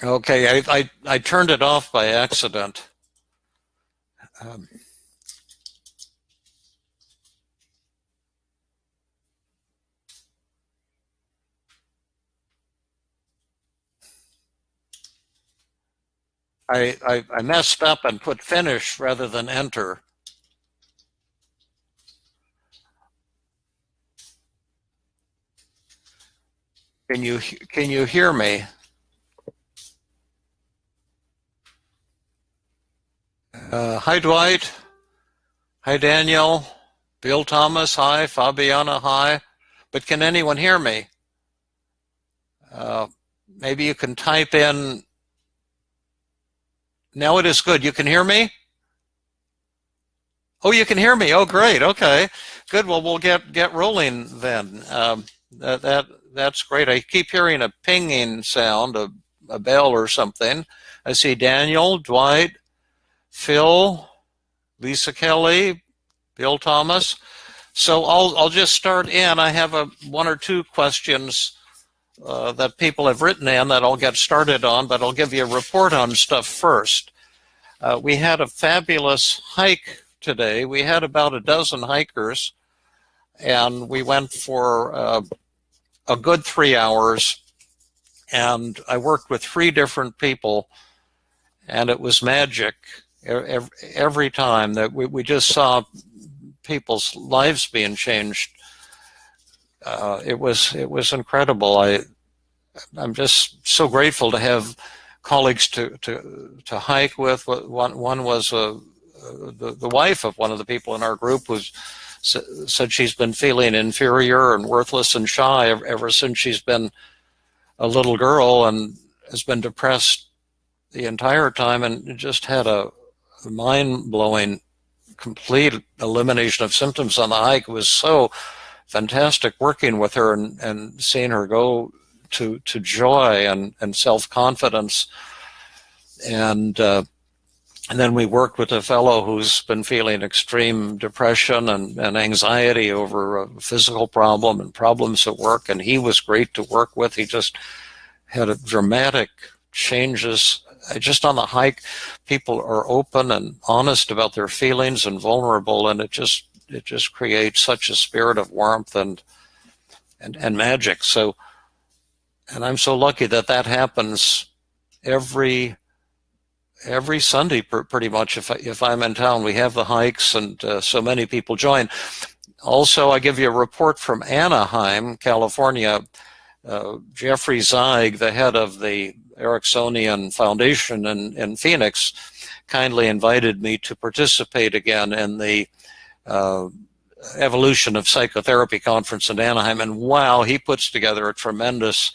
Okay, I turned it off by accident. Um, I messed up and put finish rather than enter. Can you hear me? Hi Dwight. Hi Daniel. Bill Thomas. Hi Fabiana. Hi. But can anyone hear me? Uh, Maybe you can type in. Now it is good. You can hear me? Oh, you can hear me. Oh, great. Okay, good. Well, we'll get rolling then. That's great. I keep hearing a pinging sound, a bell or something. I see Daniel, Dwight, Phil, Lisa Kelly, Bill Thomas. So I'll just start in. I have one or two questions that people have written in that I'll get started on, but I'll give you a report on stuff first. We had a fabulous hike today. We had about a dozen hikers, and we went for a good 3 hours, and I worked with 3 different people, and it was magic every time that we just saw people's lives being changed. It was incredible. I'm just so grateful to have colleagues to hike with. One was the wife of one of the people in our group said she's been feeling inferior and worthless and shy ever since she's been a little girl, and has been depressed the entire time, and just had a mind-blowing complete elimination of symptoms on the hike. It was so fantastic working with her and seeing her go to joy and self-confidence. And then we worked with a fellow who's been feeling extreme depression and anxiety over a physical problem and problems at work, and he was great to work with. He just had a dramatic changes. Just on the hike, people are open and honest about their feelings and vulnerable, and it just creates such a spirit of warmth and magic. So, and I'm so lucky that happens every Sunday pretty much. If I'm in town, we have the hikes, and so many people join. Also, I give you a report from Anaheim, California. Jeffrey Zeig, the head of the Ericksonian Foundation in Phoenix, kindly invited me to participate again in the Evolution of Psychotherapy conference in Anaheim. And wow, he puts together a tremendous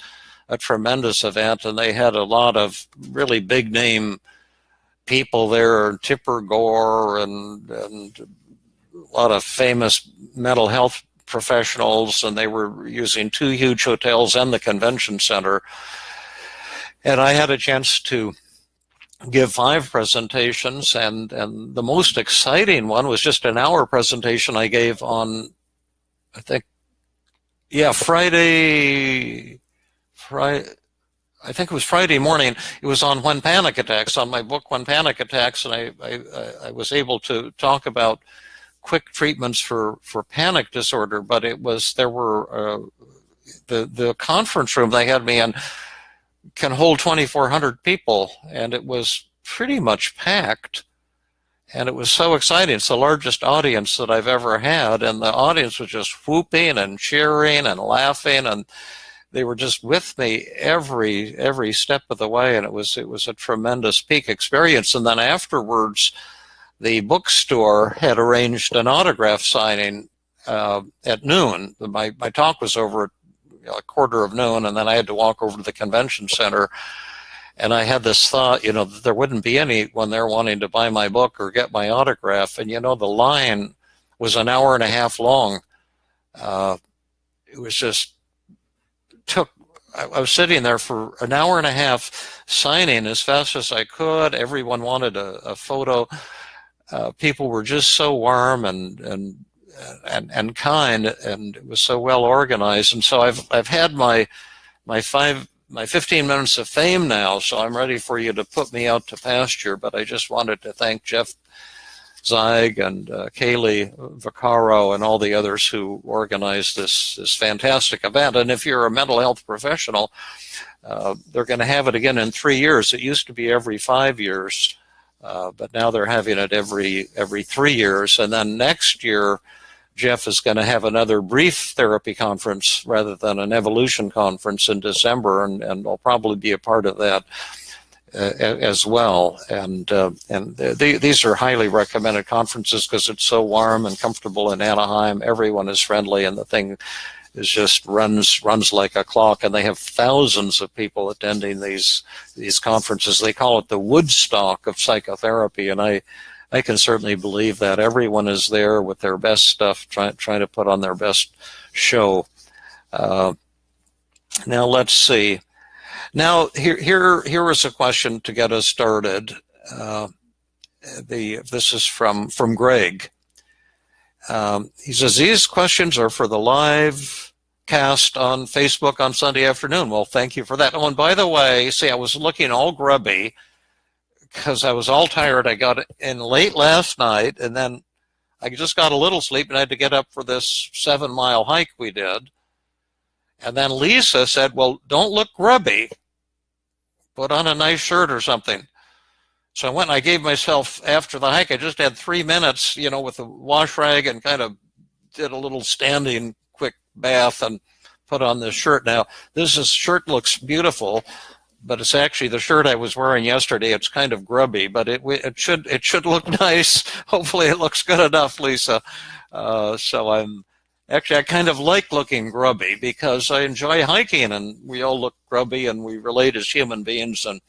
event, and they had a lot of really big name people there, Tipper Gore and a lot of famous mental health professionals, and they were using 2 huge hotels and the convention center. And I had a chance to give 5 presentations, and the most exciting one was just an hour presentation I gave on, I think, Friday, I think it was Friday morning. It was on When Panic Attacks, on my book When Panic Attacks, and I was able to talk about quick treatments for panic disorder. But there were the conference room they had me in can hold 2,400 people, and it was pretty much packed, and it was so exciting. It's the largest audience that I've ever had, and the audience was just whooping and cheering and laughing, and they were just with me every step of the way, and it was a tremendous peak experience. And then afterwards, the bookstore had arranged an autograph signing at noon. My talk was over at a quarter of noon, and then I had to walk over to the convention center. And I had this thought, that there wouldn't be anyone there wanting to buy my book or get my autograph. And, the line was an hour and a half long. It was just I was sitting there for an hour and a half signing as fast as I could. Everyone wanted a photo. People were just so warm and kind, and it was so well organized. And so I've had my 5 my 15 minutes of fame now, so I'm ready for you to put me out to pasture. But I just wanted to thank Jeff Zeig and Kaylee Vaccaro and all the others who organized this fantastic event. And if you're a mental health professional, they're going to have it again in 3 years. It used to be every 5 years, but now they're having it every 3 years. And then next year, Jeff is going to have another brief therapy conference rather than an evolution conference in December, and I'll probably be a part of that as well. And these are highly recommended conferences because it's so warm and comfortable in Anaheim. Everyone is friendly, and the thing is just runs like a clock. And they have thousands of people attending these conferences. They call it the Woodstock of psychotherapy, and I can certainly believe that. Everyone is there with their best stuff, trying to put on their best show. Now let's see. Now here is a question to get us started. This is from Greg. He says, these questions are for the live cast on Facebook on Sunday afternoon. Well, thank you for that. Oh, and by the way, see, I was looking all grubby because I was all tired. I got in late last night, and then I just got a little sleep, and I had to get up for this 7-mile hike we did. And then Lisa said, well, don't look grubby. Put on a nice shirt or something. So I went and I gave myself, after the hike, I just had 3 minutes, with a wash rag, and kind of did a little standing quick bath and put on this shirt. Now, this shirt looks beautiful, but it's actually the shirt I was wearing yesterday. It's kind of grubby, but it should look nice. Hopefully it looks good enough, Lisa. So I kind of like looking grubby because I enjoy hiking, and we all look grubby and we relate as human beings, and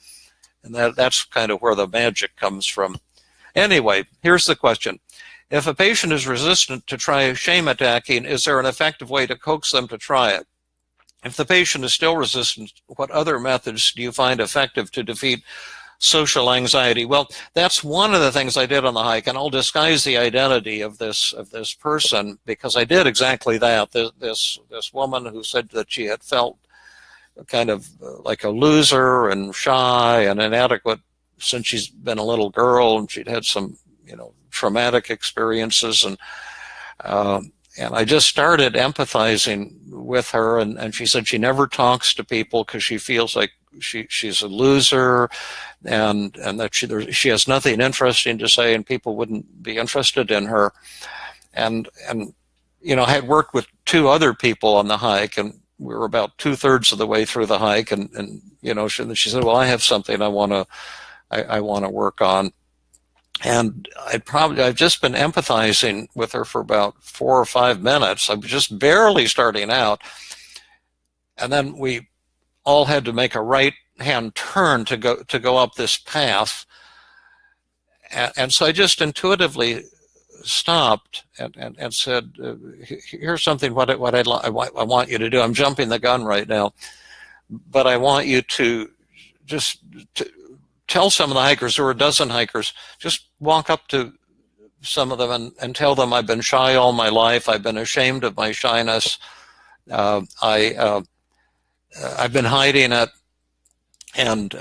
that's kind of where the magic comes from. Anyway, here's the question. If a patient is resistant to try shame attacking, is there an effective way to coax them to try it? If the patient is still resistant, what other methods do you find effective to defeat social anxiety? Well, that's one of the things I did on the hike, and I'll disguise the identity of this person, because I did exactly that. This woman who said that she had felt kind of like a loser and shy and inadequate since she's been a little girl, and she'd had some traumatic experiences, and I just started empathizing with her, and she said she never talks to people because she feels like she's a loser, and that she has nothing interesting to say, and people wouldn't be interested in her. And I had worked with 2 other people on the hike, and we were about 2/3 of the way through the hike, and she said, well, I have something I want to work on. And I've just been empathizing with her for about 4 or 5 minutes. I was just barely starting out. And then we all had to make a right-hand turn to go up this path. And so I just intuitively stopped and said, here's something what I want you to do. I'm jumping the gun right now, but I want you to just tell some of the hikers, or a dozen hikers, just walk up to some of them and tell them I've been shy all my life. I've been ashamed of my shyness. I've been hiding it, and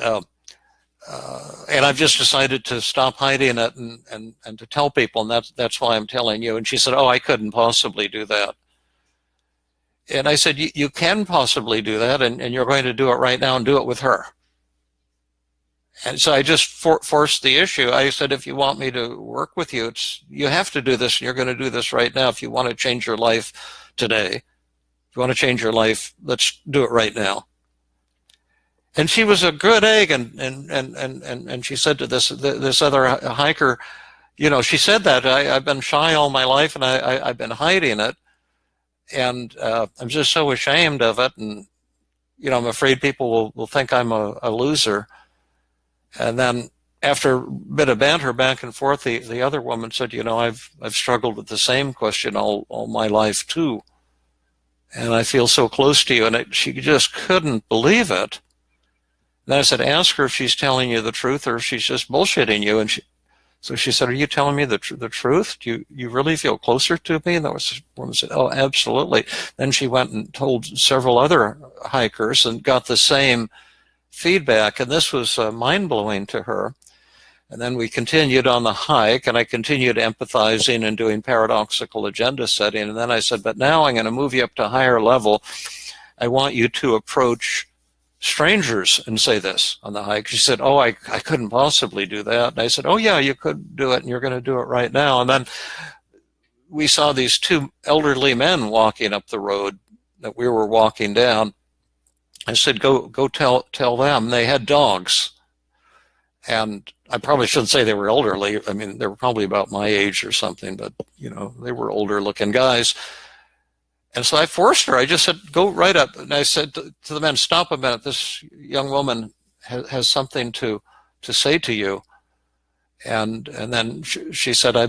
I've just decided to stop hiding it and to tell people, and that's why I'm telling you. And she said, oh, I couldn't possibly do that. And I said, you can possibly do that, and you're going to do it right now, and do it with her. And so I just forced the issue. I said, if you want me to work with you, you have to do this, and you're going to do this right now. If you want to change your life today, if you want to change your life, let's do it right now. And she was a good egg, and she said to this other hiker, she said that I've been shy all my life, and I've been hiding it, and I'm just so ashamed of it, and I'm afraid people will think I'm a loser. And then after a bit of banter back and forth, the other woman said, I've struggled with the same question all my life too, and I feel so close to you. And she just couldn't believe it. And I said, ask her if she's telling you the truth or if she's just bullshitting you. And So she said, "Are you telling me the truth? Do you really feel closer to me?" And the woman said, "Oh, absolutely." Then she went and told several other hikers and got the same feedback, and this was mind-blowing to her. And then we continued on the hike, and I continued empathizing and doing paradoxical agenda setting. And then I said, "But now I'm going to move you up to a higher level. I want you to approach strangers and say this on the hike." She said, "Oh, I couldn't possibly do that." And I said, "Oh, yeah, you could do it, and you're going to do it right now." And then we saw these two elderly men walking up the road that we were walking down. I said, go tell them." They had dogs. And I probably shouldn't say they were elderly. I mean, they were probably about my age or something, but, you know, they were older looking guys. And so I forced her. I just said, "Go right up." And I said to the men, "Stop a minute. This young woman has something to say to you." And then she said, I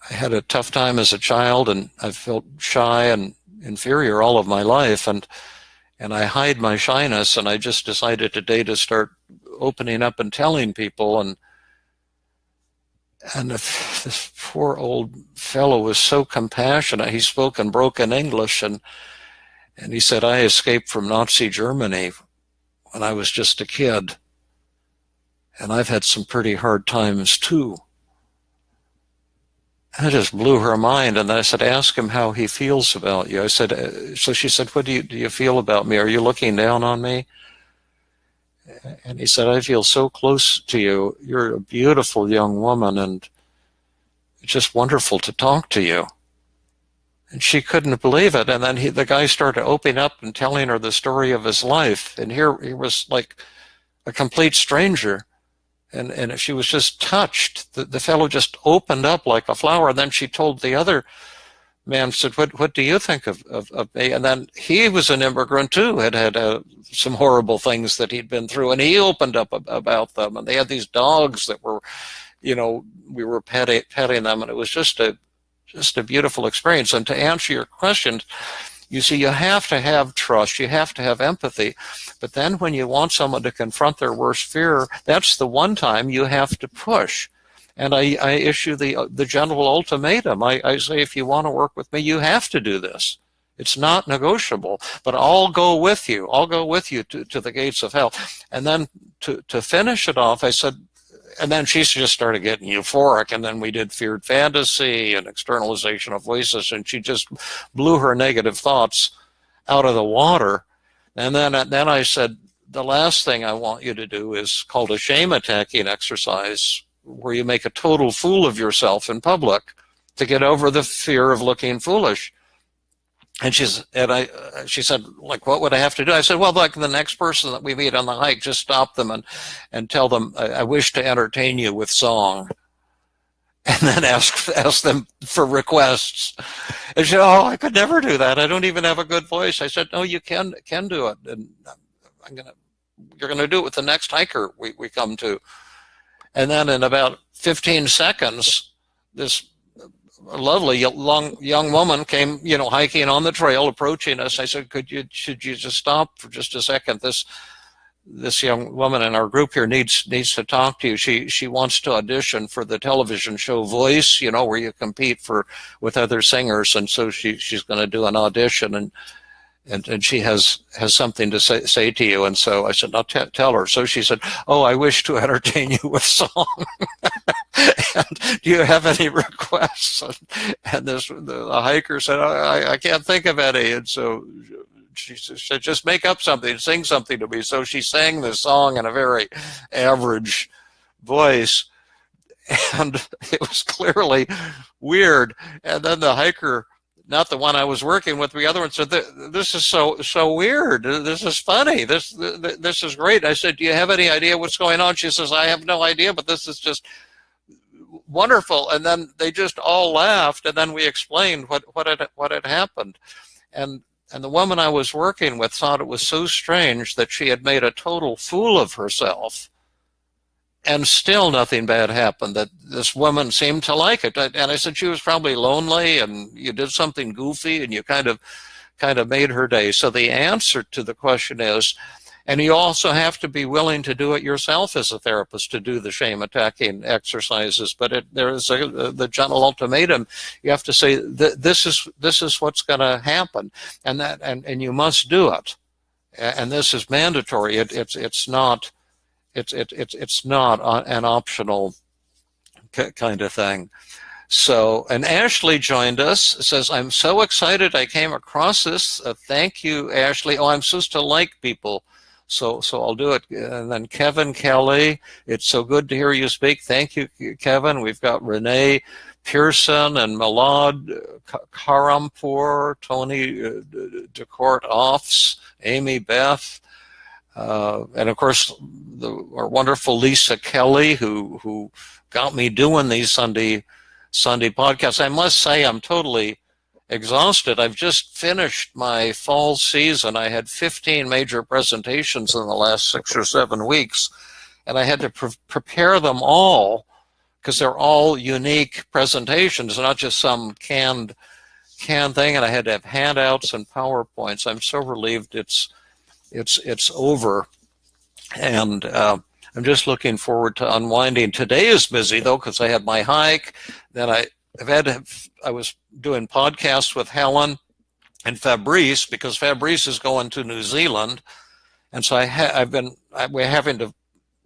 had a tough time as a child, and I've felt shy and inferior all of my life. And I hide my shyness, and I just decided today to start opening up and telling people. And this poor old fellow was so compassionate. He spoke in broken English, and he said, "I escaped from Nazi Germany when I was just a kid, and I've had some pretty hard times too." And it just blew her mind. And then I said, "Ask him how he feels about you." I said, so she said, "What do you feel about me? Are you looking down on me?" And he said, "I feel so close to you. You're a beautiful young woman, and it's just wonderful to talk to you." And she couldn't believe it. And then the guy started opening up and telling her the story of his life. And here he was like a complete stranger. And she was just touched. The fellow just opened up like a flower. And then she told the other man, said, what do you think of me?" And then he was an immigrant too, had some horrible things that he'd been through, and he opened up about them. And they had these dogs that were, you know, we were petting them, and it was just a beautiful experience. And to answer your question, you see, you have to have trust, you have to have empathy, but then when you want someone to confront their worst fear, that's the one time you have to push. And I issue the general ultimatum. I say, if you want to work with me, you have to do this. It's not negotiable, but I'll go with you. I'll go with you to the gates of hell. And then to finish it off, I said, and then she just started getting euphoric, and then we did feared fantasy and externalization of voices, and she just blew her negative thoughts out of the water. And then I said, the last thing I want you to do is called a shame attacking exercise, where you make a total fool of yourself in public to get over the fear of looking foolish. And she said, like, what would I have to do? I said, well, like the next person that we meet on the hike, just stop them and tell them, I wish to entertain you with song. And then ask them for requests. And she said, oh, I could never do that. I don't even have a good voice. I said, no, you can do it. And you're going to do it with the next hiker we come to. And then in about 15 seconds, this lovely young woman came, hiking on the trail, approaching us. I said, should you just stop for just a second? This young woman in our group here needs to talk to you. She wants to audition for the television show Voice, where you compete with other singers. And so she's going to do an audition, and she has something to say to you. And so I said, no, tell her. So she said, oh, I wish to entertain you with song. And do you have any requests? And the hiker said, I can't think of any. And so she said, just make up something, sing something to me. So she sang this song in a very average voice, and it was clearly weird. And then the hiker, not the one I was working with, the other one, said, this is so weird. This is funny. This is great. I said, do you have any idea what's going on? She says, I have no idea, but this is just wonderful. And then they just all laughed, and then we explained what had happened. And the woman I was working with thought it was so strange that she had made a total fool of herself, and still nothing bad happened, that this woman seemed to like it. And I said she was probably lonely, and you did something goofy, and you kind of made her day. So the answer to the question is, And you also have to be willing to do it yourself as a therapist, to do the shame attacking exercises. But there is the gentle ultimatum. You have to say this is what's going to happen, and you must do it. And this is mandatory. It's not an optional kind of thing. So, and Ashley joined us, says, I'm so excited I came across this. Thank you, Ashley. Oh, I'm supposed to like people. So I'll do it. And then Kevin Kelly, it's so good to hear you speak. Thank you, Kevin. We've got Renee Pearson and Milad Karampur, Tony DeCourt Offs, Amy Beth, and of course our wonderful Lisa Kelly, who got me doing these Sunday podcasts. I must say I'm totally exhausted. I've just finished my fall season. I had 15 major presentations in the last 6 or 7 weeks, and I had to prepare them all because they're all unique presentations, not just some canned thing. And I had to have handouts and PowerPoints. I'm so relieved it's over, and I'm just looking forward to unwinding. Today is busy though because I had my hike. Then I was doing podcasts with Helen and Fabrice because Fabrice is going to New Zealand, and so we're having to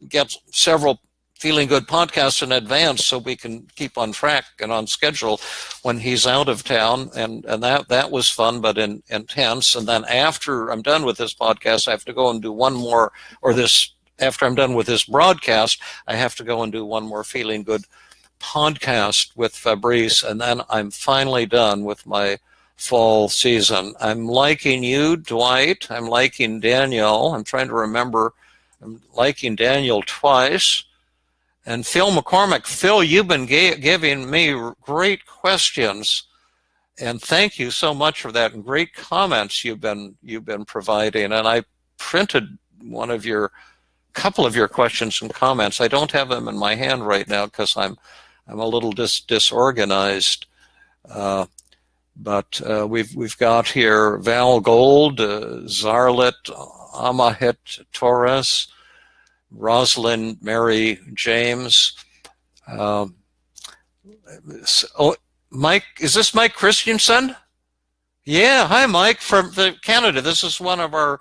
get several Feeling Good podcasts in advance so we can keep on track and on schedule when he's out of town, and that was fun but intense. And then after I'm done with this podcast, I have to go and do one more, after I'm done with this broadcast, I have to go and do one more Feeling Good podcast with Fabrice, and then I'm finally done with my fall season. I'm liking you, Dwight. I'm liking Daniel. I'm trying to remember. I'm liking Daniel twice. And Phil McCormick. Phil, you've been giving me great questions, and thank you so much for that, and great comments you've been providing. And I printed couple of your questions and comments. I don't have them in my hand right now because I'm a little disorganized. But we've got here Val Gold, Zarlet Amahit Torres, Rosalind Mary James. Mike, is this Mike Christensen? Yeah, hi Mike from Canada. This is one of our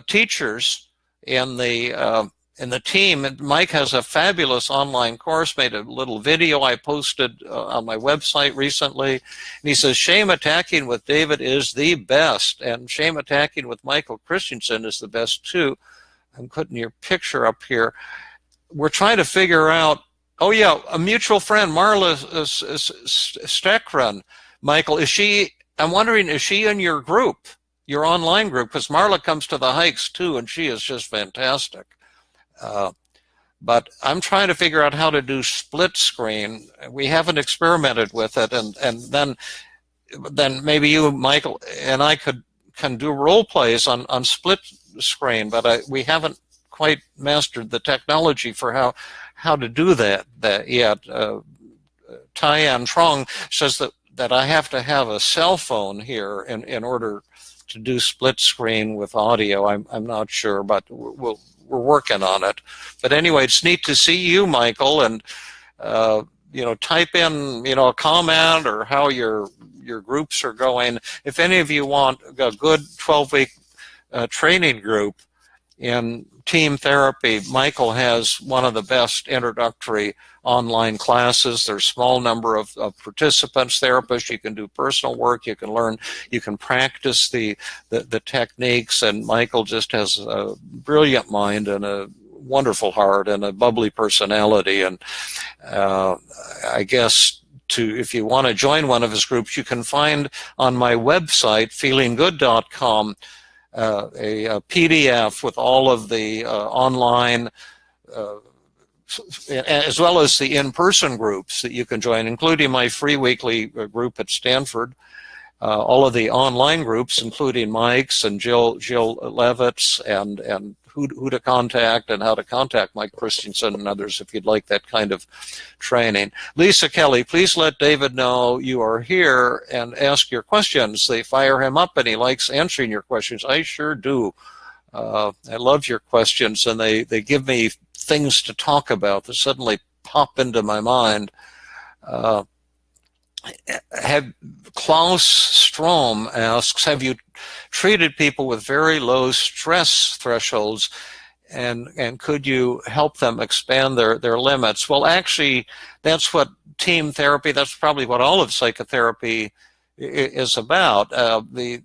teachers in the team. And Mike has a fabulous online course, made a little video I posted on my website recently. And he says, shame attacking with David is the best, and shame attacking with Michael Christensen is the best too. I'm putting your picture up here. We're trying to figure out, oh yeah, a mutual friend, Marla Stekran. Michael, I'm wondering, is she in your group, your online group? Because Marla comes to the hikes too, and she is just fantastic. But I'm trying to figure out how to do split screen. We haven't experimented with it, and then maybe you, Michael, and I can do role plays on split screen, but we haven't quite mastered the technology for how to do that yet. Tyann Trong says that I have to have a cell phone here in order to do split screen with audio. I'm not sure, but we're working on it. But anyway, it's neat to see you, Michael, and type in a comment or how your groups are going. If any of you want a good 12-week training group in team therapy, Michael has one of the best introductory online classes. There's a small number of participants, therapists. You can do personal work. You can learn. You can practice the techniques. And Michael just has a brilliant mind and a wonderful heart and a bubbly personality. And I guess if you want to join one of his groups, you can find on my website, feelinggood.com, a PDF with all of the online, as well as the in-person groups that you can join, including my free weekly group at Stanford, all of the online groups, including Mike's and Jill Levitt's, and who to contact and how to contact Mike Christensen and others if you'd like that kind of training. Lisa Kelly, please let David know you are here and ask your questions. They fire him up and he likes answering your questions. I sure do. I love your questions, and they give me things to talk about that suddenly pop into my mind. Klaus Strom asks, have you treated people with very low stress thresholds, and could you help them expand their limits? Well, actually, that's what team therapy, that's probably what all of psychotherapy is about. The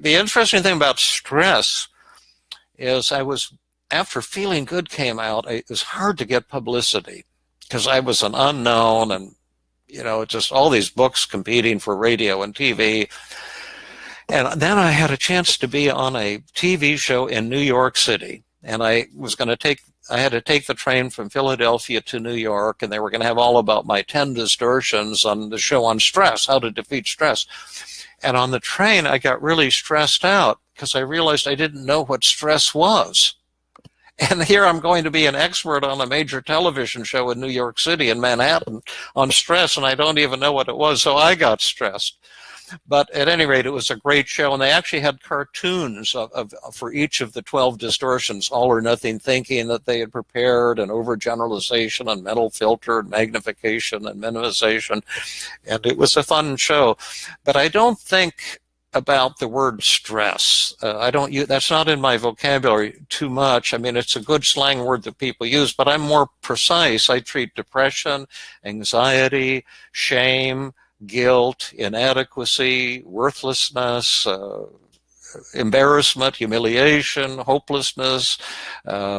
interesting thing about stress is after Feeling Good came out, it was hard to get publicity because I was an unknown, and just all these books competing for radio and TV. And then I had a chance to be on a TV show in New York City, and I had to take the train from Philadelphia to New York, and they were going to have all about my 10 distortions on the show on stress, how to defeat stress. And on the train, I got really stressed out because I realized I didn't know what stress was. And here I'm going to be an expert on a major television show in New York City in Manhattan on stress, and I don't even know what it was, so I got stressed. But at any rate, it was a great show, and they actually had cartoons for each of the 12 distortions, all or nothing thinking that they had prepared, and overgeneralization, and mental filter, and magnification, and minimization, and it was a fun show. But I don't think about the word stress. That's not in my vocabulary too much. I mean, it's a good slang word that people use, but I'm more precise. I treat depression, anxiety, shame, guilt, inadequacy, worthlessness, embarrassment, humiliation, hopelessness,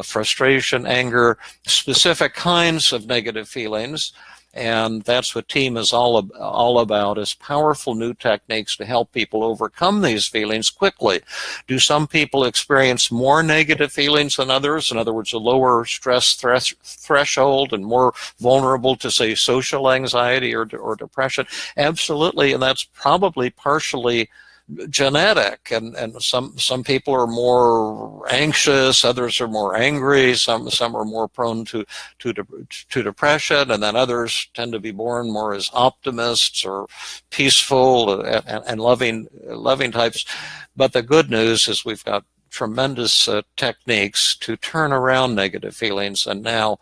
frustration, anger, specific kinds of negative feelings. And that's what TEAM is all about, is powerful new techniques to help people overcome these feelings quickly. Do some people experience more negative feelings than others? In other words, a lower stress threshold and more vulnerable to, say, social anxiety or depression? Absolutely, and that's probably partially genetic, and some people are more anxious, others are more angry, some are more prone to depression, and then others tend to be born more as optimists or peaceful and loving types. But the good news is we've got tremendous techniques to turn around negative feelings, and now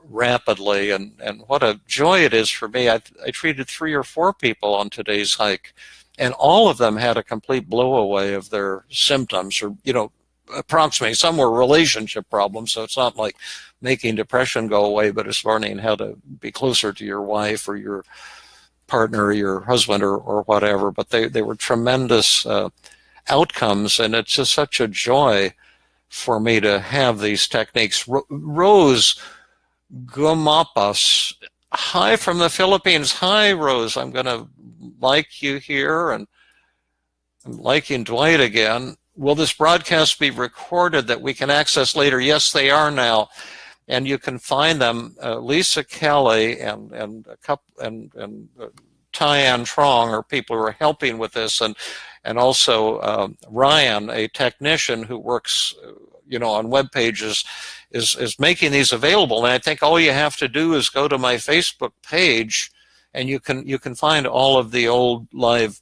rapidly, and what a joy it is for me. I treated 3 or 4 people on today's hike, and all of them had a complete blow away of their symptoms, or, approximately. Some were relationship problems, so it's not like making depression go away, but it's learning how to be closer to your wife or your partner or your husband or whatever. But they were tremendous outcomes, and it's just such a joy for me to have these techniques. Rose Gumapas, hi from the Philippines. Hi, Rose. I'm going to like you here, and I'm liking Dwight again. Will this broadcast be recorded that we can access later? Yes, they are now, and you can find them. Lisa Kelly and Tyann Trong are people who are helping with this, and also Ryan, a technician who works on web pages, is making these available. And I think all you have to do is go to my Facebook page, and you can find all of the old live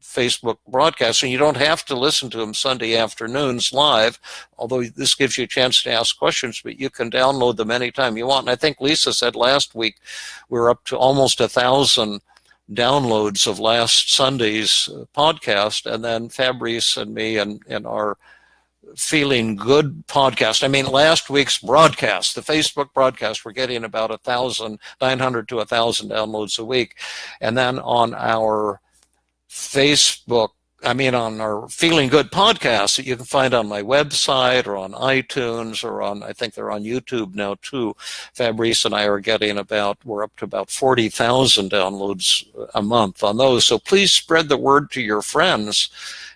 Facebook broadcasts, and you don't have to listen to them Sunday afternoons live, although this gives you a chance to ask questions, but you can download them anytime you want. And I think Lisa said last week we're up to almost 1,000 downloads of last Sunday's podcast, and then Fabrice and me and our Feeling Good podcast. I mean, last week's broadcast, the Facebook broadcast, we're getting about 900 to 1,000 downloads a week. And then on our on our Feeling Good podcast that you can find on my website or on iTunes or I think they're on YouTube now too. Fabrice and I are we're up to about 40,000 downloads a month on those. So please spread the word to your friends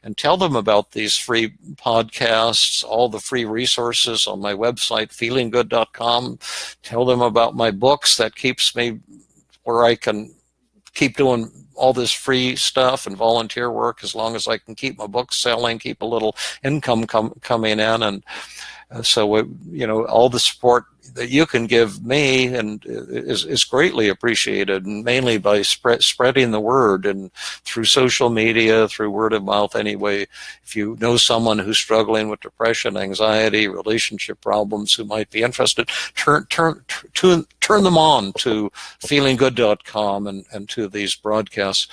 and tell them about these free podcasts, all the free resources on my website, feelinggood.com. Tell them about my books. That keeps me where I can keep doing all this free stuff and volunteer work as long as I can keep my books selling, keep a little income coming in. And so, all the support that you can give me and is greatly appreciated, and mainly by spreading the word and through social media, through word of mouth anyway. If you know someone who's struggling with depression, anxiety, relationship problems who might be interested, turn them on to feelinggood.com and to these broadcasts.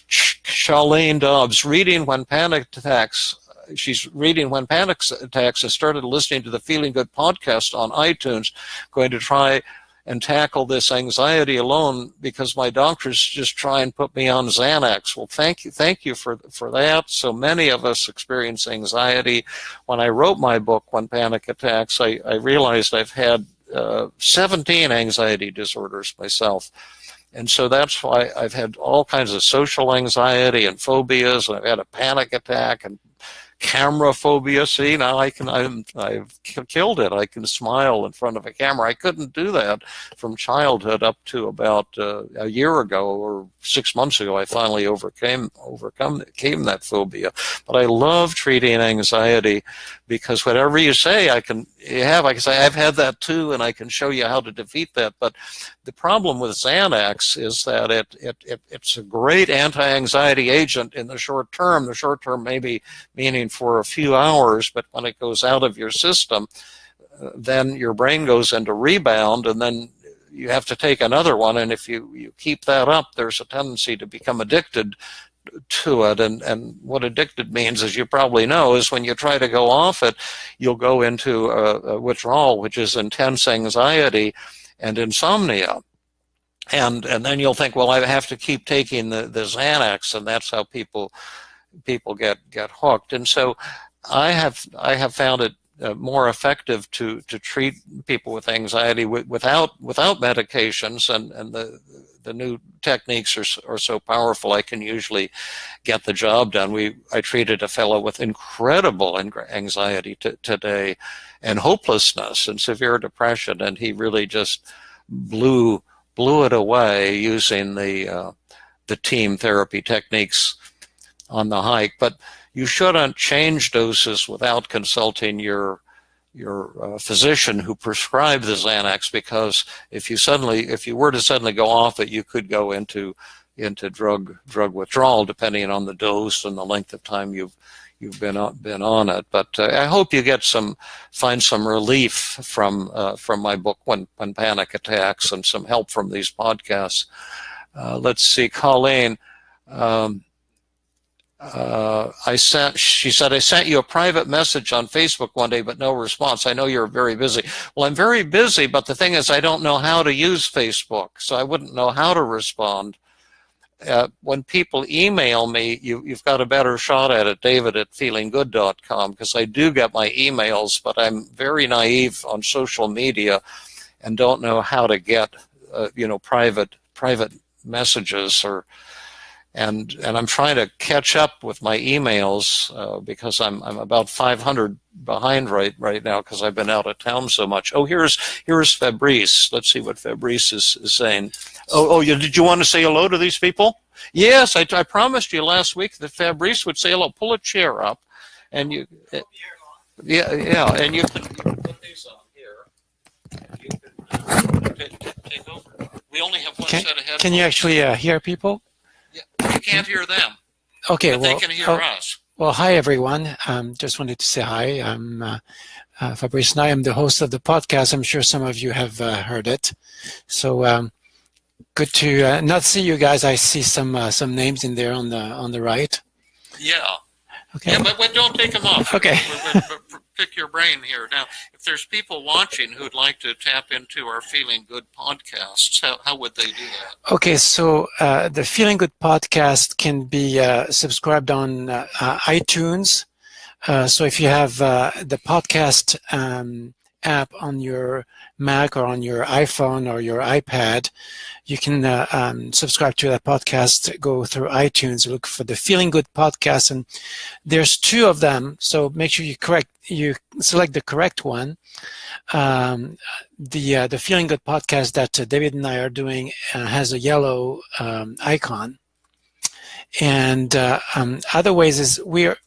Charlene Dobbs, reading When Panic Attacks. She's reading When Panic Attacks and started listening to the Feeling Good podcast on iTunes. Going to try and tackle this anxiety alone because my doctors just try and put me on Xanax. Well, thank you for that. So many of us experience anxiety. When I wrote my book, When Panic Attacks, I realized I've had 17 anxiety disorders myself. And so that's why I've had all kinds of social anxiety and phobias, and I've had a panic attack and camera phobia. See, now I've killed it. I can smile in front of a camera. I couldn't do that from childhood up to about a year ago or 6 months ago. I finally overcame that phobia. But I love treating anxiety because whatever you say, I can say I've had that too, and I can show you how to defeat that. But the problem with Xanax is that it's a great anti-anxiety agent in the short term. The short term may be meaning for a few hours, but when it goes out of your system, then your brain goes into rebound, and then you have to take another one. And if you keep that up, there's a tendency to become addicted to it. And what addicted means, as you probably know, is when you try to go off it, you'll go into a withdrawal, which is intense anxiety and insomnia. And then you'll think, well, I have to keep taking the Xanax, and that's how people get hooked. And so I have found it more effective to treat people with anxiety without medications, and the new techniques are so powerful. I can usually get the job done. I treated a fellow with incredible anxiety today, and hopelessness and severe depression, and he really just blew it away using the team therapy techniques on the hike. But you shouldn't change doses without consulting your physician who prescribed the Xanax, because if you were to suddenly go off it, you could go into drug withdrawal, depending on the dose and the length of time you've been on it. But I hope you find some relief from my book, When Panic Attacks, and some help from these podcasts. Let's see, Colleen. She said, I sent you a private message on Facebook one day, but no response. I know you're very busy. Well, I'm very busy, but the thing is, I don't know how to use Facebook, so I wouldn't know how to respond. When people email me, you've got a better shot at it, David@feelinggood.com, because I do get my emails, but I'm very naive on social media and don't know how to get private messages and I'm trying to catch up with my emails because I'm about 500 behind right now because I've been out of town so much. Oh, here's Fabrice. Let's see what Fabrice is saying. Did you want to say hello to these people? Yes, I promised you last week that Fabrice would say hello. Pull a chair up, and you. Yeah, and you can put these on here. And you can take over. We only have one set of headphones. Can you actually hear people? Yeah, you can't hear them. Okay, but they can hear us. Well, hi everyone. Just wanted to say hi. I'm Fabrice, and I am the host of the podcast. I'm sure some of you have heard it. So good to not see you guys. I see some names in there on the right. Yeah. Okay. Yeah, but don't take them off. Okay. We're pick your brain here. Now, if there's people watching who'd like to tap into our Feeling Good podcasts, how would they do that? Okay, so the Feeling Good podcast can be subscribed on iTunes. So if you have the podcast app on your Mac or on your iPhone or your iPad, you can subscribe to that podcast. Go through iTunes, look for the Feeling Good podcast, and there's 2 of them. So make sure you select the correct one. The Feeling Good podcast that David and I are doing has a yellow icon, and other ways is we're.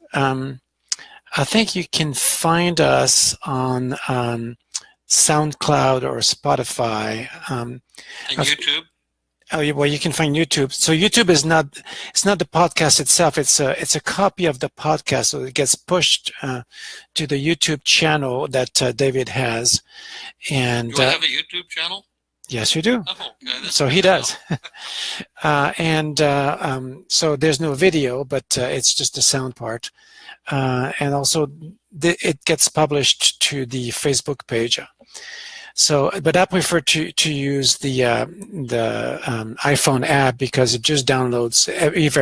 I think you can find us on SoundCloud or Spotify. And YouTube? Oh, well, you can find YouTube. So YouTube is not, it's not the podcast itself. It's a copy of the podcast. So it gets pushed to the YouTube channel that David has. And do I have a YouTube channel? Yes, you do. Oh, okay. So he does. So there's no video, but it's just the sound part. And also it gets published to the Facebook page. So, but I prefer to use the iPhone app because it just downloads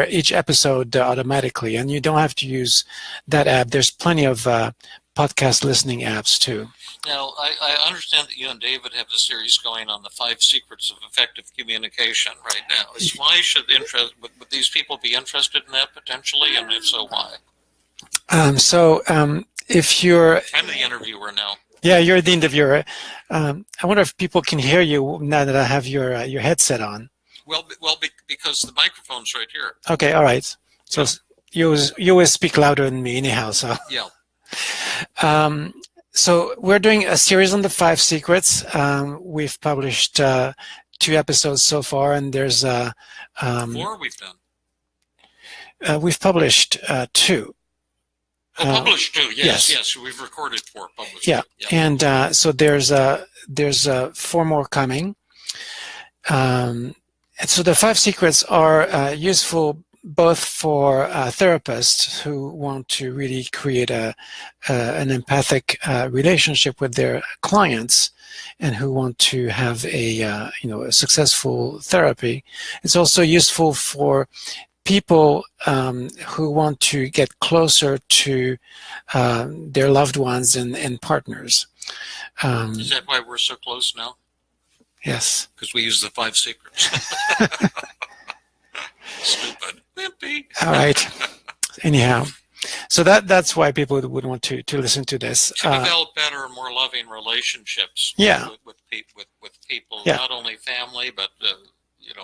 each episode automatically, and you don't have to use that app. There's plenty of podcast listening apps too. Now, I understand that you and David have a series going on the 5 Secrets of Effective Communication right now. Why should would these people be interested in that potentially, and if so, why? If you're... I'm the interviewer now. Yeah, you're the interviewer. I wonder if people can hear you now that I have your headset on. Well, because the microphone's right here. Okay, all right. So you always speak louder than me anyhow. So yeah. So we're doing a series on the 5 secrets. We've published 2 episodes so far, and there's 4 we've done. We've published 2. Published 2, yes. We've recorded 4, published 2. Yeah. And so there's 4 more coming. And so the 5 secrets are useful both for therapists who want to really create an empathic relationship with their clients and who want to have a successful therapy. It's also useful for people who want to get closer to their loved ones and partners. Is that why we're so close now? Yes. Because we use the 5 secrets. Stupid. Wimpy. All right. Anyhow, so that's why people would want to listen to this. To develop better, more loving relationships. Yeah. With people, yeah. Not only family, but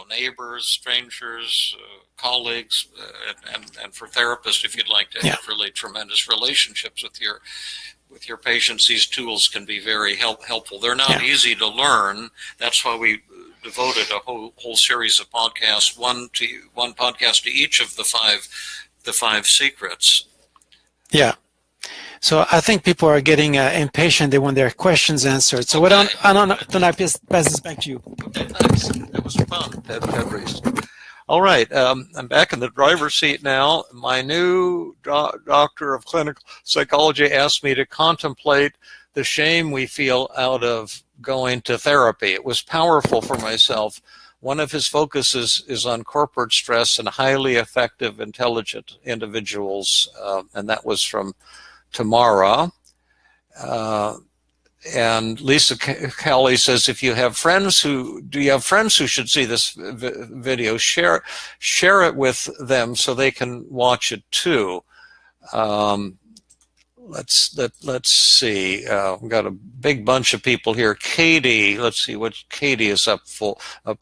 neighbors, strangers, colleagues, and for therapists, if you'd like to have really tremendous relationships with your patients, these tools can be very helpful. They're not easy to learn. That's why we devoted a whole series of podcasts, one podcast to each of the five secrets. Yeah. So I think people are getting impatient. They want their questions answered. So okay. I don't pass this back to you. Okay, thanks. That was fun, Ted Reese. All right, I'm back in the driver's seat now. My new doctor of clinical psychology asked me to contemplate the shame we feel out of going to therapy. It was powerful for myself. One of his focuses is on corporate stress and highly effective, intelligent individuals, and that was from Tamara. And Lisa Kelly says, do you have friends who should see this video? Share it with them so they can watch it too. Let's see. We've got a big bunch of people here. Katie, let's see what Katie is up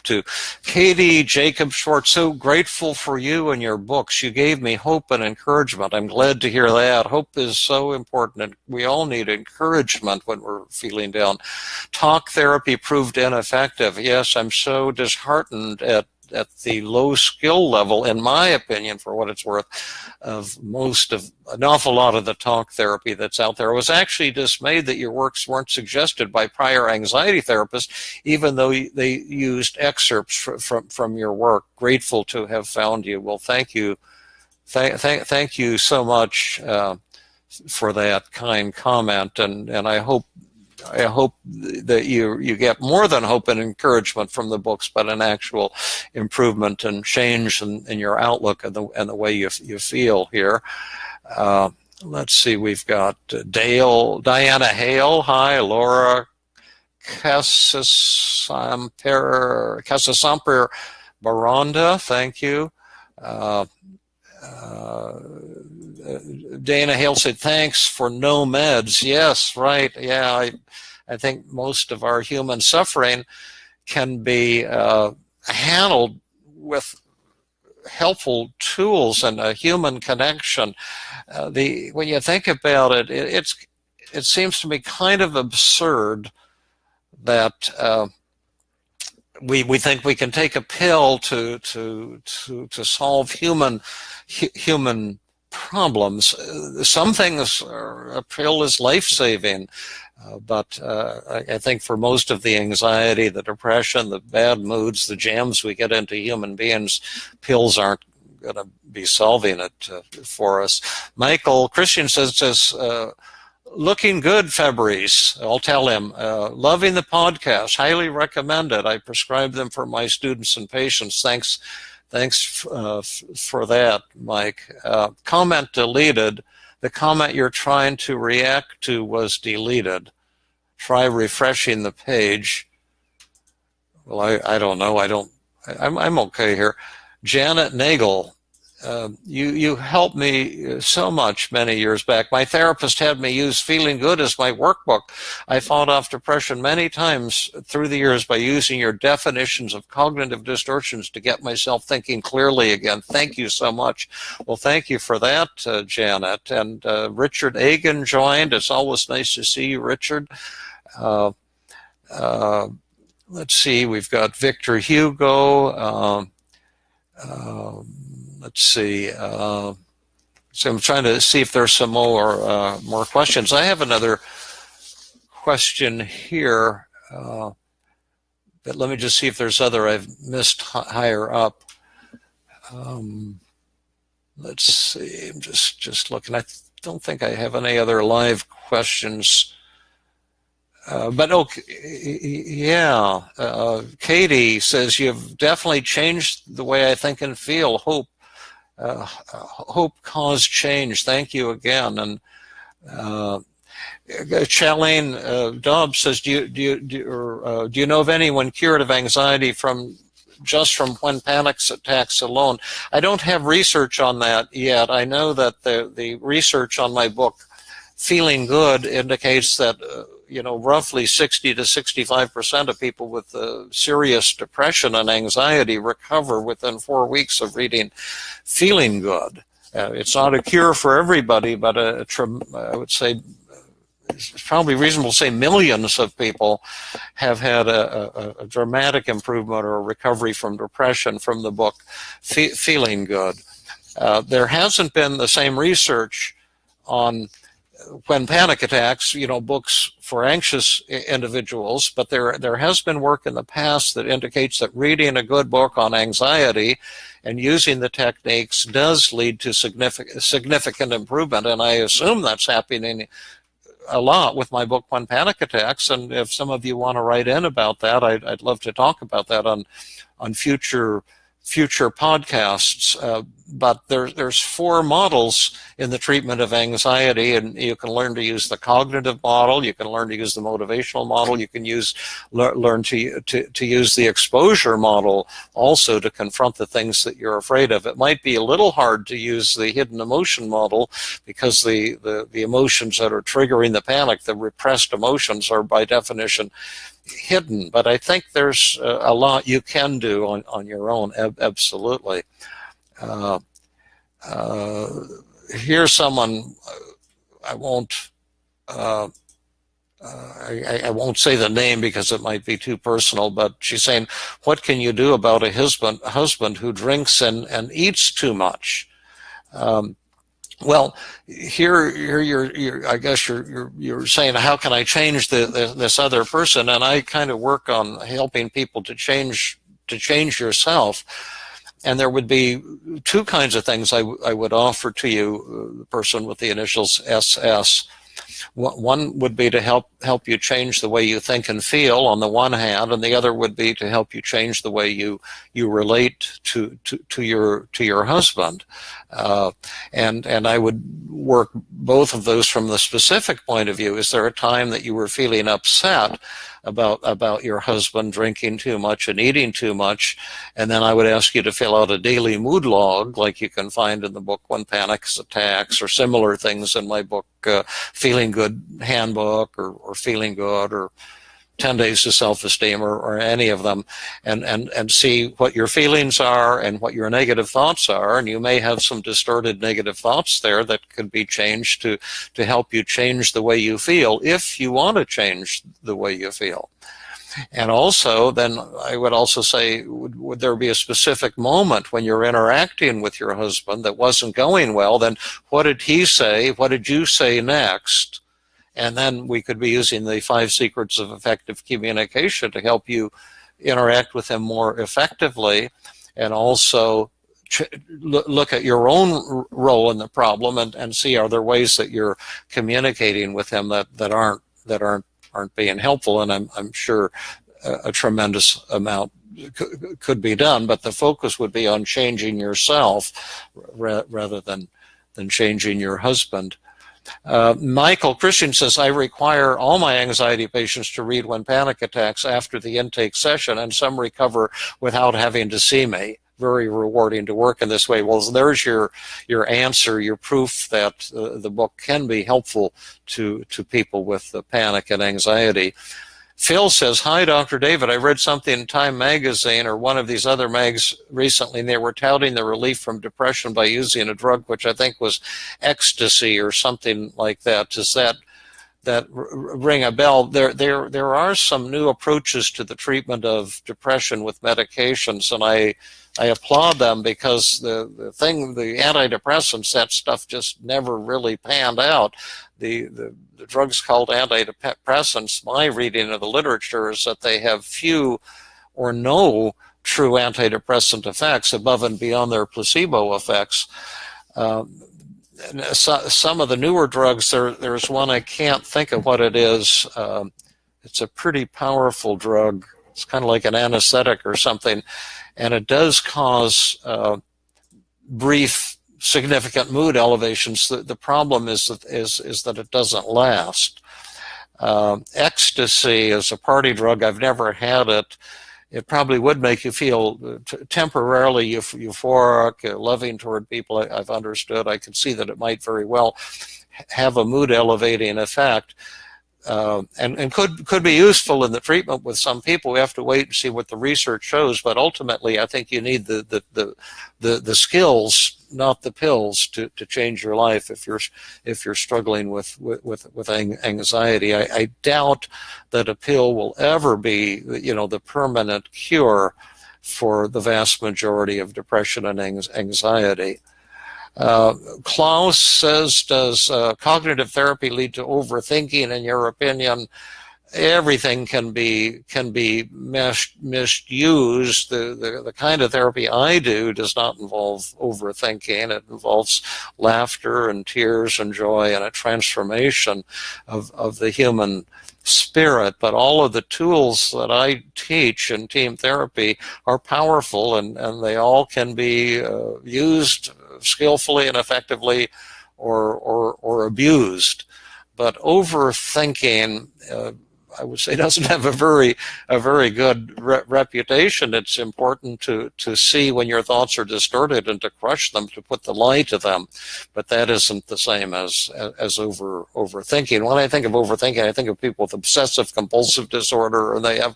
to. Katie Jacob Schwartz, so grateful for you and your books. You gave me hope and encouragement. I'm glad to hear that. Hope is so important, and we all need encouragement when we're feeling down. Talk therapy proved ineffective. Yes, I'm so disheartened at the low skill level, in my opinion, for what it's worth, of an awful lot of the talk therapy that's out there. I was actually dismayed that your works weren't suggested by prior anxiety therapists, even though they used excerpts from your work. Grateful to have found you. Well, thank you. Thank you so much for that kind comment, and I hope that you get more than hope and encouragement from the books, but an actual improvement and change in your outlook and the way you feel here. Let's see, we've got Diana Hale. Hi, Laura Casasamper Baranda. Thank you. Dana Hale said, thanks for no meds. Yes, right. Yeah, I think most of our human suffering can be handled with helpful tools and a human connection. When you think about it, it seems to me kind of absurd that we think we can take a pill to solve human problems. Some things a pill is life-saving, but I think for most of the anxiety, the depression, the bad moods, the jams we get into human beings, pills aren't going to be solving it for us. Michael Christian says looking good, Fabrice. I'll tell him. Loving the podcast. Highly recommend it. I prescribe them for my students and patients. Thanks for that, Mike. Comment deleted. The comment you're trying to react to was deleted. Try refreshing the page. Well, I don't know. I'm okay here. Janet Nagel. You helped me so much many years back. My therapist had me use Feeling Good as my workbook. I fought off depression many times through the years by using your definitions of cognitive distortions to get myself thinking clearly again. Thank you so much. Well, thank you for that, Janet. And Richard Agan joined. It's always nice to see you, Richard. Let's see. We've got Victor Hugo. Let's see. So I'm trying to see if there's some more questions. I have another question here, but let me just see if there's other I've missed higher up. Let's see. I'm just looking. I don't think I have any other live questions. But okay, yeah. Katie says you've definitely changed the way I think and feel. Hope caused change. Thank you again. And Charlene Dobbs says, do you know of anyone cured of anxiety from when panic attacks alone? I don't have research on that yet. I know that the research on my book, Feeling Good, indicates that roughly 60 to 65% of people with serious depression and anxiety recover within 4 weeks of reading Feeling Good. It's not a cure for everybody, but I would say it's probably reasonable to say millions of people have had a dramatic improvement or a recovery from depression from the book Feeling Good. There hasn't been the same research on when panic attacks, books for anxious individuals, but there has been work in the past that indicates that reading a good book on anxiety and using the techniques does lead to significant improvement, and I assume that's happening a lot with my book, When Panic Attacks, and if some of you want to write in about that, I'd love to talk about that on future podcasts. But there's 4 models in the treatment of anxiety, and you can learn to use the cognitive model, you can learn to use the motivational model, you can learn to use the exposure model also to confront the things that you're afraid of. It might be a little hard to use the hidden emotion model because the emotions that are triggering the panic, the repressed emotions, are by definition hidden, but I think there's a lot you can do on your own. Absolutely. Here's someone. I won't say the name because it might be too personal, but she's saying, what can you do about a husband who drinks and eats too much? Well, here I guess you're saying, how can I change this other person? And I kind of work on helping people to change yourself. And there would be 2 kinds of things I would offer to you, the person with the initials SS. One would be to help you change the way you think and feel on the one hand, and the other would be to help you change the way you relate to your husband. And I would work both of those from the specific point of view. Is there a time that you were feeling upset about your husband drinking too much and eating too much? And then I would ask you to fill out a daily mood log, like you can find in the book When Panic Attacks, or similar things in my book Feeling Good Handbook, or Feeling Good, or 10 Days to Self-Esteem, or any of them, and see what your feelings are and what your negative thoughts are. And you may have some distorted negative thoughts there that could be changed to help you change the way you feel, if you want to change the way you feel. And also, then I would also say, would there be a specific moment when you're interacting with your husband that wasn't going well? Then what did he say? What did you say next? And then we could be using the 5 secrets of effective communication to help you interact with him more effectively, and also look at your own role in the problem and see, are there ways that you're communicating with him that aren't being helpful. And I'm sure a tremendous amount could be done, but the focus would be on changing yourself rather than changing your husband. Michael Christian says, I require all my anxiety patients to read When Panic Attacks after the intake session, and some recover without having to see me. Very rewarding to work in this way. Well, there's your answer, your proof that the book can be helpful to people with panic and anxiety. Phil says, hi, Dr. David. I read something in Time magazine or one of these other mags recently, and they were touting the relief from depression by using a drug, which I think was ecstasy or something like that. Does that ring a bell? There are some new approaches to the treatment of depression with medications, and I applaud them, because the antidepressants, that stuff just never really panned out. The drugs called antidepressants, my reading of the literature is that they have few or no true antidepressant effects above and beyond their placebo effects. Some of the newer drugs, there's one, I can't think of what it is. It's a pretty powerful drug. It's kind of like an anesthetic or something, and it does cause brief, significant mood elevations. The problem is that it doesn't last. Ecstasy is a party drug. I've never had it. It probably would make you feel temporarily euphoric, loving toward people. I've understood. I can see that it might very well have a mood elevating effect. And could be useful in the treatment with some people. We have to wait and see what the research shows, but ultimately I think you need the skills, not the pills, to change your life if you're struggling with anxiety. I doubt that a pill will ever be, the permanent cure for the vast majority of depression and anxiety. Klaus says, does cognitive therapy lead to overthinking? In your opinion, everything can be misused. The kind of therapy I do does not involve overthinking. It involves laughter and tears and joy and a transformation of the human spirit. But all of the tools that I teach in team therapy are powerful, and they all can be used skillfully and effectively, or abused. But overthinking, I would say, doesn't have a very good reputation. It's important to see when your thoughts are distorted and to crush them, to put the lie to them. But that isn't the same as overthinking. When I think of overthinking, I think of people with obsessive compulsive disorder, and they have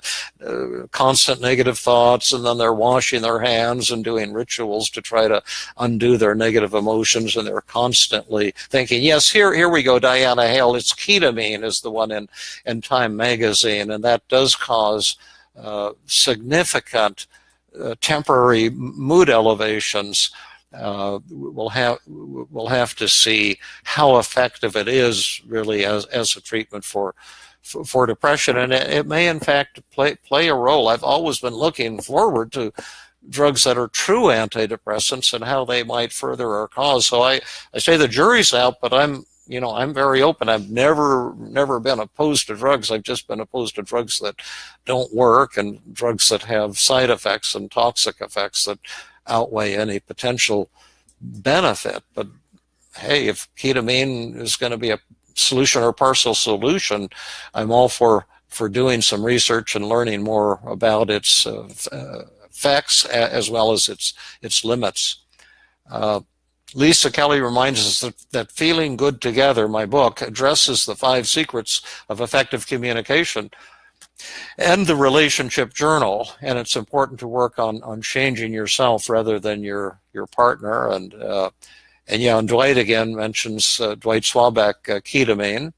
constant negative thoughts, and then they're washing their hands and doing rituals to try to undo their negative emotions, and they're constantly thinking. Yes, here we go, Diana Hale. It's ketamine is the one in Time magazine, and that does cause significant temporary mood elevations. We'll have to see how effective it is really as a treatment for depression, and it may in fact play a role. I've always been looking forward to drugs that are true antidepressants and how they might further our cause. So I say the jury's out, but I'm very open. I've never been opposed to drugs. I've just been opposed to drugs that don't work, and drugs that have side effects and toxic effects that outweigh any potential benefit. But hey, if ketamine is going to be a solution or partial solution, I'm all for doing some research and learning more about its effects as well as its limits. Lisa Kelly reminds us that Feeling Good Together, my book, addresses the 5 secrets of effective communication and the relationship journal. And it's important to work on changing yourself rather than your partner. And Dwight again mentions Dwight Swaback, ketamine.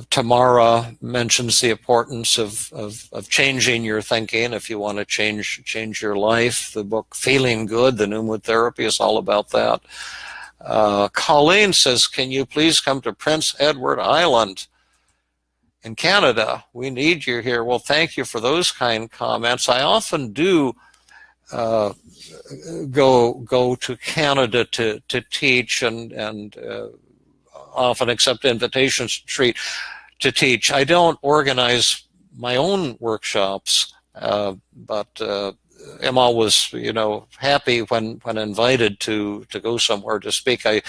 Tamara mentions the importance of changing your thinking if you want to change your life. The book Feeling Good, the new mood therapy, is all about that. Colleen says, can you please come to Prince Edward Island in Canada? We need you here. Well, thank you for those kind comments. I often do go to Canada to teach and often accept invitations to teach. I don't organize my own workshops, but am always, happy when invited to go somewhere to speak. I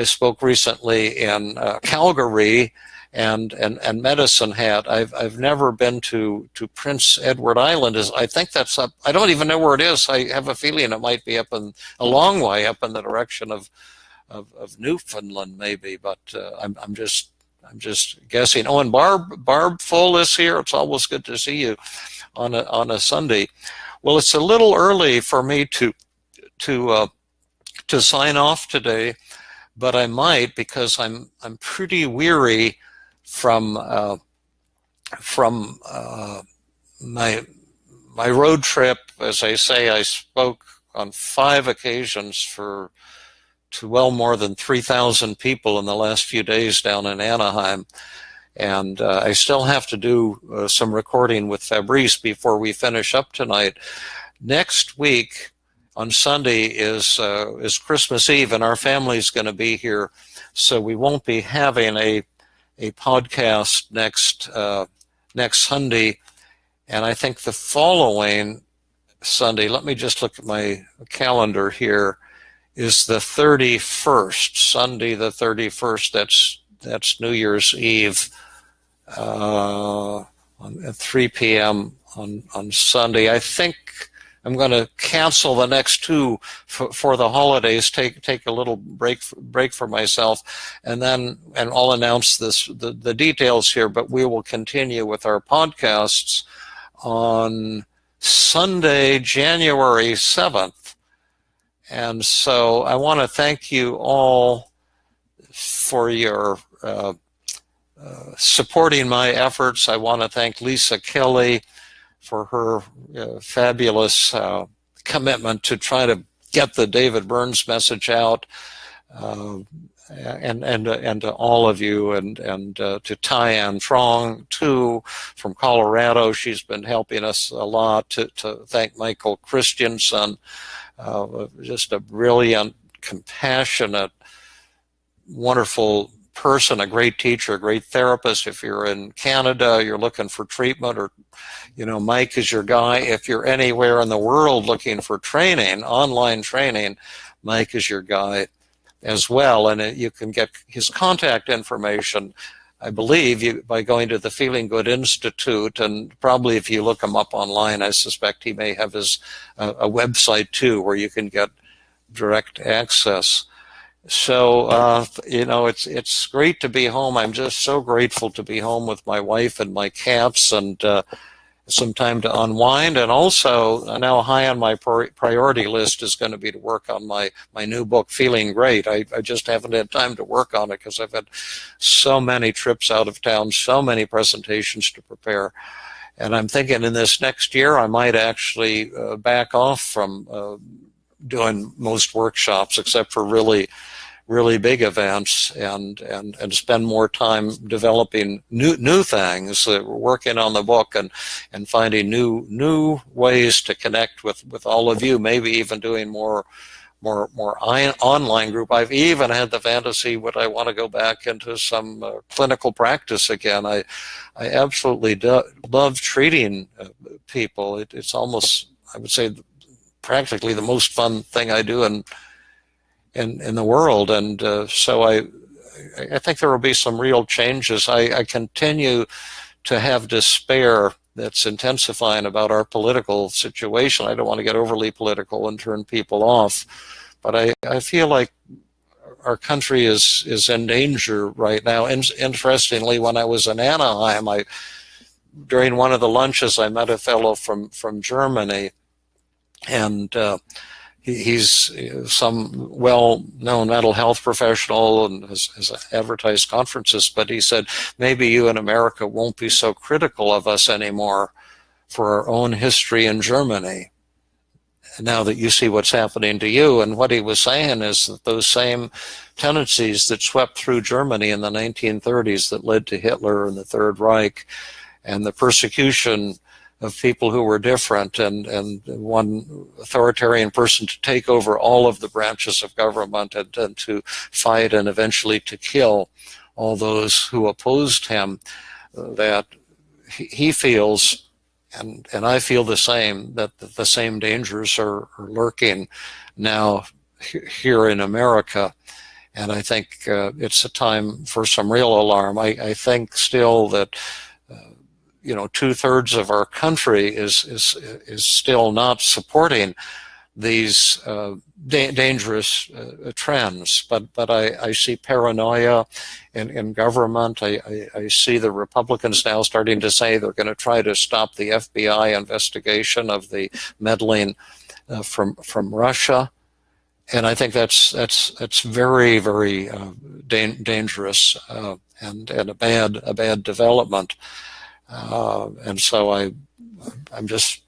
spoke recently in Calgary and Medicine Hat. I've never been to Prince Edward Island. I think that's up. I don't even know where it is. I have a feeling it might be up in a long way up in the direction of Newfoundland, maybe. But I'm just guessing. Oh, and Barb Full is here. It's always good to see you on a Sunday. Well, it's a little early for me to sign off today, but I might, because I'm pretty weary from my road trip. As I say, I spoke on 5 occasions to well more than 3,000 people in the last few days down in Anaheim. And I still have to do some recording with Fabrice before we finish up tonight. Next week on Sunday is Christmas Eve, and our family's going to be here, so we won't be having a podcast next Sunday. And I think the following Sunday, let me just look at my calendar here, is the 31st, Sunday the 31st. That's New Year's Eve at 3 p.m. on Sunday. I think I'm going to cancel the next 2 for the holidays. Take a little break for myself, and I'll announce the details here. But we will continue with our podcasts on Sunday, January 7th. And so I want to thank you all for your supporting my efforts. I want to thank Lisa Kelly for her fabulous commitment to try to get the David Burns message out, and to all of you, and to Tyann Trong too from Colorado. She's been helping us a lot. To thank Michael Christensen, just a brilliant, compassionate, wonderful person, a great teacher, a great therapist. If you're in Canada, you're looking for treatment, or Mike is your guy. If you're anywhere in the world looking for training, online training, Mike is your guy as well. And you can get his contact information, I believe, by going to the Feeling Good Institute, and probably if you look him up online, I suspect he may have his a website too, where you can get direct access. So it's great to be home. I'm just so grateful to be home with my wife and my cats, and some time to unwind. And also, now high on my priority list is going to be to work on my new book, Feeling Great. I just haven't had time to work on it because I've had so many trips out of town, so many presentations to prepare. And I'm thinking in this next year, I might actually back off from doing most workshops, except for really big events, and spend more time developing new things, working on the book, and finding new ways to connect with all of you. Maybe even doing more online group. I've even had the fantasy, would I want to go back into some clinical practice again? I absolutely love treating people. It's almost, I would say, practically the most fun thing I do in the world. And so I think there will be some real changes. I continue to have despair that's intensifying about our political situation. I don't want to get overly political and turn people off, but I feel like our country is in danger right now. Interestingly, when I was in Anaheim, during one of the lunches, I met a fellow from Germany, and he's some well-known mental health professional and has advertised conferences, but he said, maybe you in America won't be so critical of us anymore for our own history in Germany, now that you see what's happening to you. And what he was saying is that those same tendencies that swept through Germany in the 1930s that led to Hitler and the Third Reich and the persecution of people who were different, and one authoritarian person to take over all of the branches of government and to fight and eventually to kill all those who opposed him, that he feels, and I feel the same, that the same dangers are lurking now here in America. And I think it's a time for some real alarm. I think still that 2/3 of our country is still not supporting these dangerous trends. But I see paranoia in government. I see the Republicans now starting to say they're going to try to stop the FBI investigation of the meddling from Russia. And I think that's very, very dangerous and a bad development. And so I'm just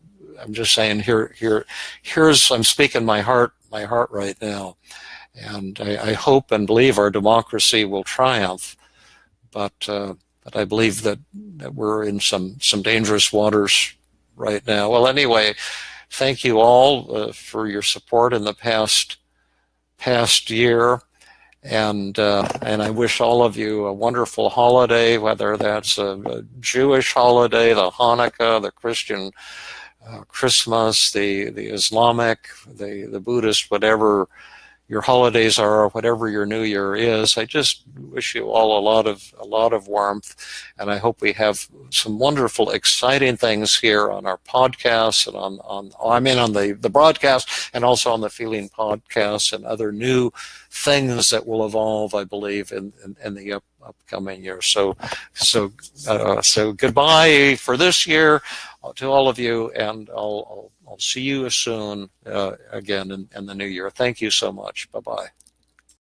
saying here's I'm speaking my heart right now, and I hope and believe our democracy will triumph, but I believe that we're in some dangerous waters right now. Well, anyway, thank you all for your support in the past year. And I wish all of you a wonderful holiday, whether that's a Jewish holiday, the Hanukkah, the Christian Christmas, the Islamic, the Buddhist, whatever your holidays are, whatever your New Year is. I just wish you all a lot of warmth, and I hope we have some wonderful, exciting things here on our podcast and on the broadcast, and also on the Feeling podcast, and other new things that will evolve, I believe, in the upcoming year. So goodbye for this year to all of you, and I'll see you soon again in the new year. Thank you so much. Bye-bye.